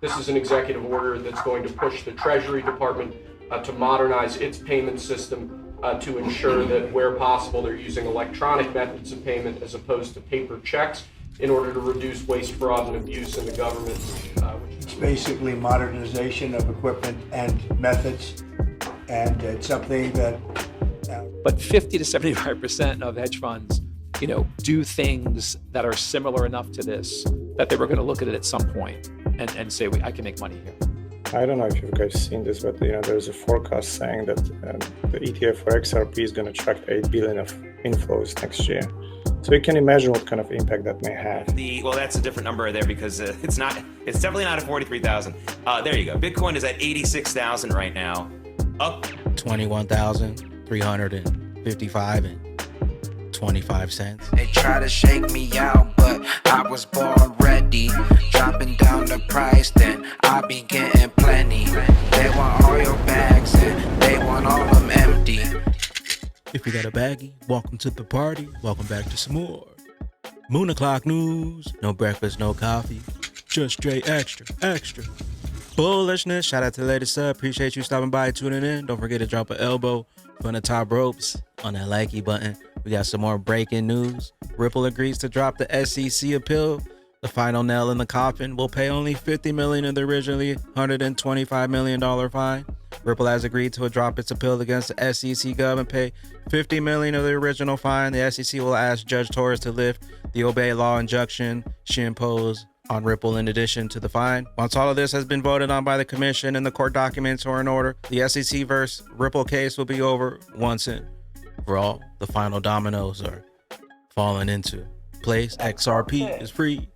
This is an executive order that's going to push the Treasury Department to modernize its payment system to ensure that where possible they're using electronic methods of payment as opposed to paper checks in order to reduce waste, fraud, and abuse in the government. It's basically modernization of equipment and methods, and it's something that... But 50 to 75% of hedge funds, do things that are similar enough to this that they were going to look at it at some point and say, I can make money here. I don't know if you guys seen this, but there's a forecast saying that the ETF for XRP is going to attract 8 billion of inflows next year. So you can imagine what kind of impact that may have. Well, that's a different number there because it's definitely not at 43,000. There you go. Bitcoin is at 86,000 right now, up 21,355 and 25 cents. They try to shake me out, but I was born ready. Dropping down the price, then I be getting plenty. They want all your bags and they want all of them empty. If you got a baggie, welcome to the party. Welcome back to some more Moon O'Clock News. No breakfast, no coffee, just straight extra bullishness. Shout out to the latest sub. Appreciate you stopping by, tuning in. Don't forget to drop an elbow from the top ropes on that likey button. We got some more breaking news. Ripple agrees to drop the SEC appeal. The final nail in the coffin will pay only $50 million of the originally $125 million fine. Ripple has agreed to drop its appeal against the SEC gov and pay $50 million of the original fine. The SEC will ask Judge Torres to lift the obey law injunction she imposed on Ripple in addition to the fine. Once all of this has been voted on by the commission and the court documents are in order, the SEC versus Ripple case will be over once and for all. The final dominoes are falling into place. XRP is free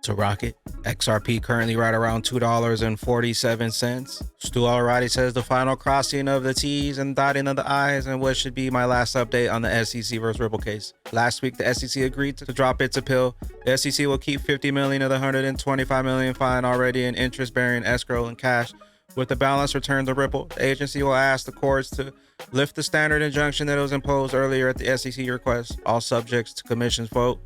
to rock it. XRP currently right around $2.47. Stu already says the final crossing of the T's and dotting of the I's and what should be my last update on the SEC versus Ripple case. Last week, the SEC agreed to drop its appeal. The SEC will keep $50 million of the $125 million fine already in interest-bearing escrow and cash, with the balance returned to Ripple. The agency will ask the courts to lift the standard injunction that was imposed earlier at the SEC request, all subjects to commission's vote.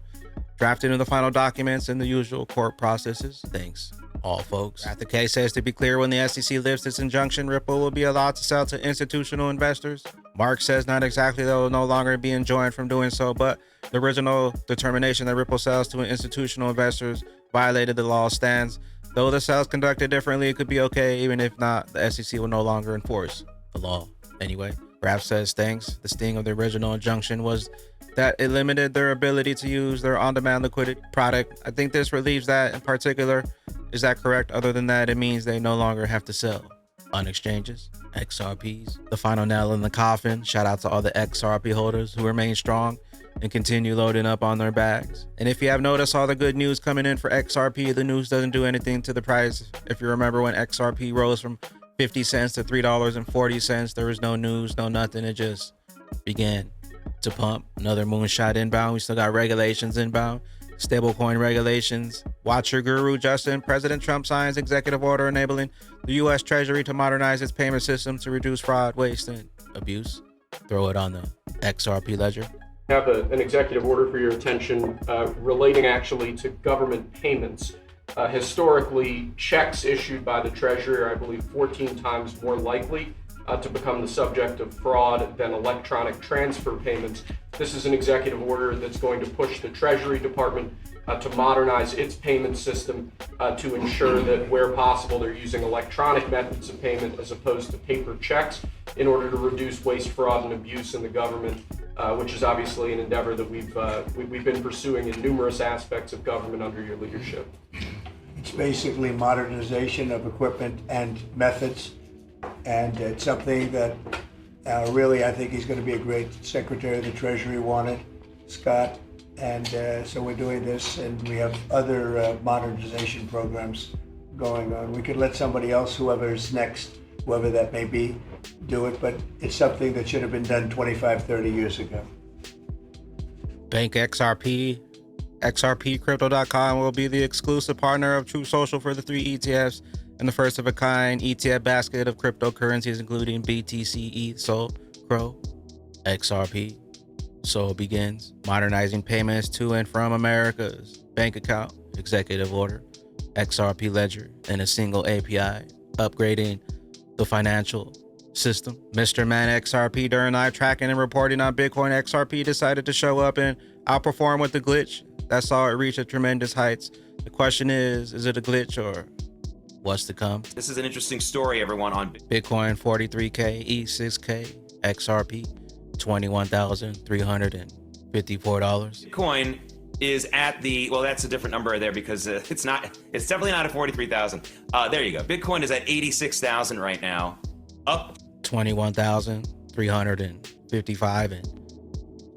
Drafted into the final documents in the usual court processes. Thanks, all folks. The case says to be clear, when the SEC lifts its injunction, Ripple will be allowed to sell to institutional investors. Mark says not exactly they will no longer be enjoined from doing so, but the original determination that Ripple sells to institutional investors violated the law stands. Though the sales conducted differently, it could be okay. Even if not, the SEC will no longer enforce the law. Anyway, Raph says thanks. The sting of the original injunction was that it limited their ability to use their on-demand liquidity product. I think this relieves that in particular. Is that correct? Other than that, it means they no longer have to sell on exchanges, XRPs. The final nail in the coffin. Shout out to all the XRP holders who remain strong and continue loading up on their bags. And if you have noticed all the good news coming in for XRP, the news doesn't do anything to the price. If you remember when XRP rose from 50 cents to $3.40, there was no news, no nothing. It just began to pump. Another moonshot inbound. We still got regulations inbound. Stablecoin regulations. Watch your guru, Justin. President Trump signs executive order enabling the U.S. Treasury to modernize its payment system to reduce fraud, waste, and abuse. Throw it on the XRP ledger. I have an executive order for your attention relating actually to government payments. Historically, checks issued by the Treasury are, I believe, 14 times more likely to become the subject of fraud than electronic transfer payments. This is an executive order that's going to push the Treasury Department to modernize its payment system to ensure that where possible they're using electronic methods of payment as opposed to paper checks in order to reduce waste, fraud, and abuse in the government, which is obviously an endeavor that we've been pursuing in numerous aspects of government under your leadership. It's basically modernization of equipment and methods, and it's something that really I think he's going to be a great Secretary of the Treasury wanted, Scott, and so we're doing this, and we have other modernization programs going on. We could let somebody else, whoever's next, whoever that may be, do it, but it's something that should have been done 25, 30 years ago. Bank XRP. XRPcrypto.com will be the exclusive partner of True Social for the 3 ETFs and the first of a kind ETF basket of cryptocurrencies, including BTC, ETH, Sol, Crow, XRP. So begins modernizing payments to and from America's bank account. Executive order. XRP ledger in a single API, upgrading the financial system. Mr. Man XRP, during live tracking and reporting on Bitcoin, XRP decided to show up and outperform with the glitch that saw it reach a tremendous heights. The question is it a glitch or what's to come? This is an interesting story, everyone, on Bitcoin 43K, E6K, XRP $21,354. Bitcoin is at the, well, that's a different number there because it's definitely not at 43,000. There you go. Bitcoin is at 86,000 right now, up 21,355 and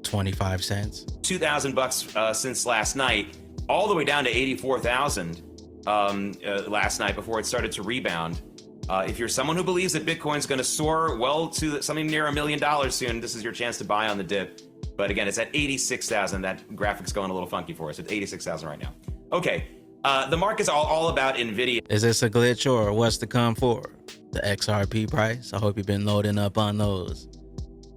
25 cents. $2,000 since last night, all the way down to 84,000 last night before it started to rebound. If you're someone who believes that Bitcoin's going to soar well to something near $1 million soon, this is your chance to buy on the dip. But again, it's at 86,000. That graphic's going a little funky for us. It's 86,000 right now. Okay, the market's all about NVIDIA. Is this a glitch or what's to come for the XRP price? I hope you've been loading up on those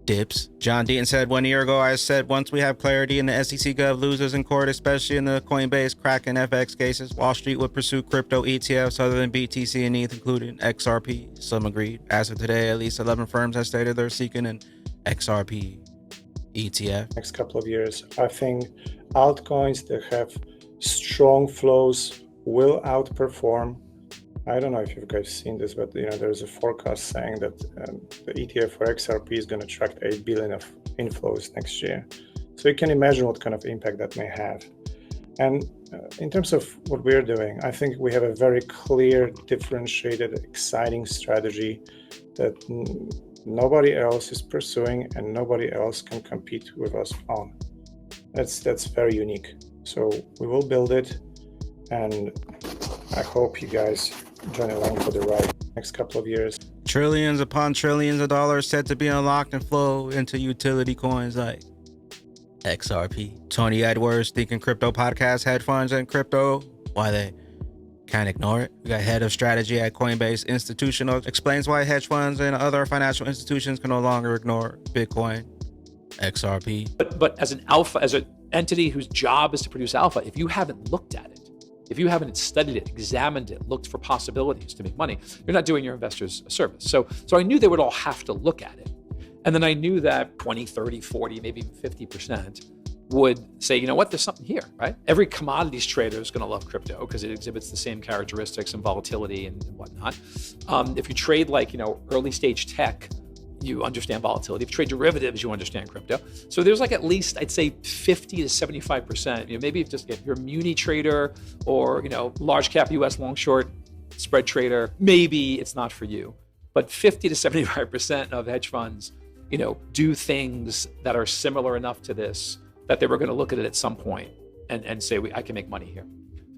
dips. John Deaton said 1 year ago, I said once we have clarity in the SEC Gov losers in court, especially in the Coinbase, Kraken, FX cases, Wall Street would pursue crypto ETFs other than BTC and ETH, including XRP. Some agreed. As of today, at least 11 firms have stated they're seeking an XRP ETF. Next couple of years, I think altcoins that have strong flows will outperform. I don't know if you guys seen this, but there's a forecast saying that the ETF for XRP is going to attract 8 billion of inflows next year. So you can imagine what kind of impact that may have. And in terms of what we're doing, I think we have a very clear, differentiated, exciting strategy that nobody else is pursuing and nobody else can compete with us on. That's very unique. So we will build it, and I hope you guys join along for the ride next couple of years. Trillions upon trillions of dollars set to be unlocked and flow into utility coins like XRP. Tony Edwards, Thinking Crypto Podcast, hedge funds and crypto, why they can't ignore it. We got head of strategy at Coinbase Institutional, explains why hedge funds and other financial institutions can no longer ignore Bitcoin, XRP. But as an alpha, as an entity whose job is to produce alpha, if you haven't looked at it, if you haven't studied it, examined it, looked for possibilities to make money, you're not doing your investors a service. So I knew they would all have to look at it. And then I knew that 20, 30, 40, maybe even 50% would say, you know what, there's something here, right? Every commodities trader is going to love crypto because it exhibits the same characteristics and volatility and whatnot. If you trade like, early stage tech, you understand volatility. If you trade derivatives, you understand crypto. So there's like at least, I'd say 50 to 75%. Maybe if you're a muni trader or, large cap US long short spread trader, maybe it's not for you. But 50 to 75% of hedge funds, do things that are similar enough to this that they were going to look at it at some point and say, I can make money here.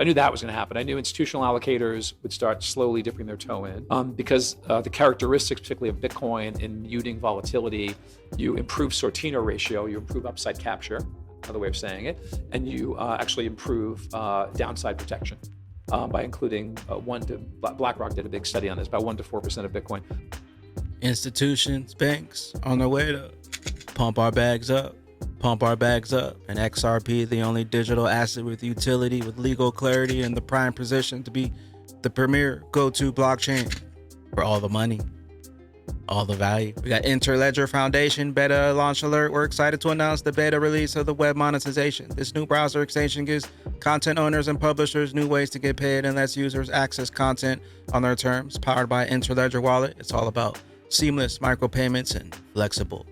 I knew that was going to happen. I knew institutional allocators would start slowly dipping their toe in because the characteristics, particularly of Bitcoin in muting volatility, you improve Sortino ratio, you improve upside capture, another way of saying it, and you actually improve downside protection by including BlackRock did a big study on this, about 1 to 4% of Bitcoin. Institutions, banks on their way to pump our bags up, and XRP, the only digital asset with utility, with legal clarity, and the prime position to be the premier go-to blockchain for all the money, all the value. We got Interledger Foundation beta launch alert. We're excited to announce the beta release of the web monetization. This new browser extension gives content owners and publishers new ways to get paid and lets users access content on their terms. Powered by Interledger Wallet, it's all about seamless micropayments and flexible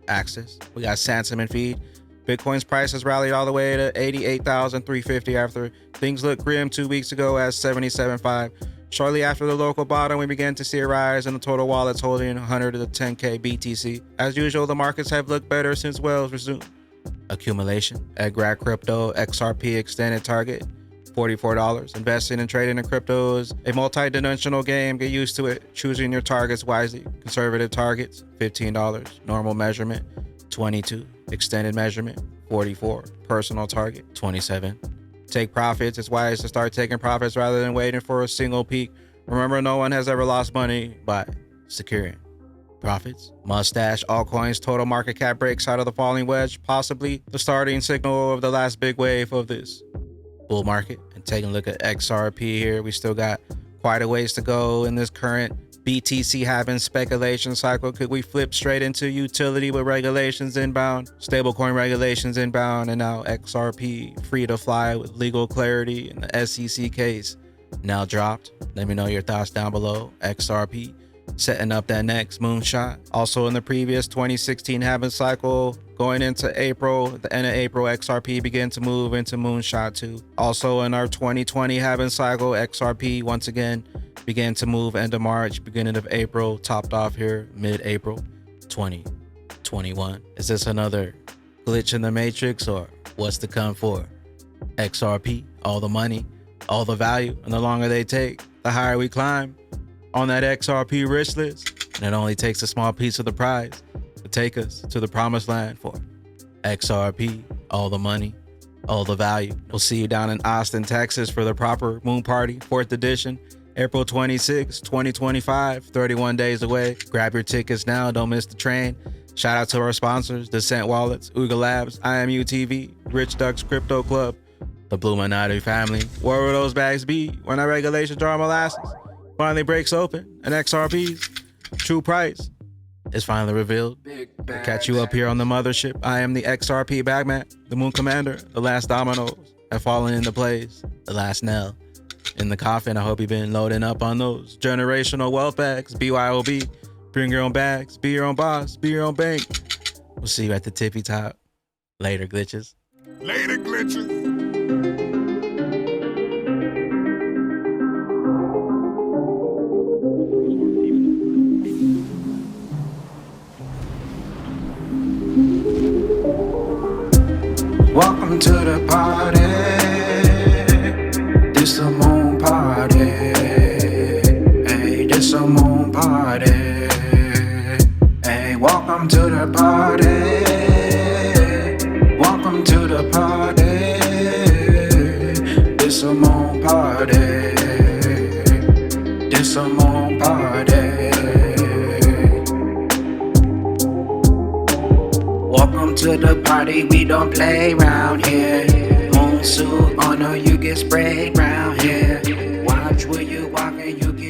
access. We got Sansom and Feed. Bitcoin's price has rallied all the way to 88,350 after things looked grim 2 weeks ago at 77.5. Shortly after the local bottom, we began to see a rise in the total wallets holding 110K BTC. As usual, the markets have looked better since Wells resumed accumulation. At Grad Crypto, XRP extended target, $44. Investing and trading in crypto is a multi-dimensional game. Get used to it. Choosing your targets wisely. Conservative targets, $15. Normal measurement, $22. Extended measurement, $44. Personal target, $27. Take profits. It's wise to start taking profits rather than waiting for a single peak. Remember, no one has ever lost money by securing profits. Mustache altcoins total market cap breaks out of the falling wedge, possibly the starting signal of the last big wave of this bull market. And taking a look at XRP here. We still got quite a ways to go in this current BTC halving speculation cycle. Could we flip straight into utility with regulations inbound, stablecoin regulations inbound, and now XRP free to fly with legal clarity in the SEC case now dropped? Let me know your thoughts down below. XRP setting up that next moonshot. Also in the previous 2016 halving cycle, going into April, at the end of April, XRP began to move into moonshot 2. Also in our 2020 halving cycle, XRP once again began to move end of March, beginning of April, topped off here mid-April 2021. Is this another glitch in the matrix, or what's to come for XRP? All the money, all the value, and the longer they take, the higher we climb on that XRP risk list. And it only takes a small piece of the prize to take us to the promised land for XRP, all the money, all the value. We'll see you down in Austin, Texas for the proper Moon Party, 4th edition, April 26, 2025, 31 days away. Grab your tickets now, don't miss the train. Shout out to our sponsors, DCENT Wallets, Ooga Labs, IMU TV, Rich Ducks Crypto Club, the Blue Illuminati family. Where will those bags be when our regulation jar molasses finally breaks open and XRP's true price is finally revealed? We'll catch you up here on the mothership. I am the XRP Bagman, the Moon Commander. The last dominoes have fallen into place. The last nail in the coffin. I hope you've been loading up on those generational wealth bags. BYOB. Bring your own bags. Be your own boss. Be your own bank. We'll see you at the tippy top. Later, glitches. Later, glitches. Welcome to the party. This a moon party. Hey, this a moon party. Hey, welcome to the party. Welcome to the party. This a moon party. This a moon party. Welcome to the party, we don't play round here. Moon suit on or you get sprayed round here. Watch where you walk and you get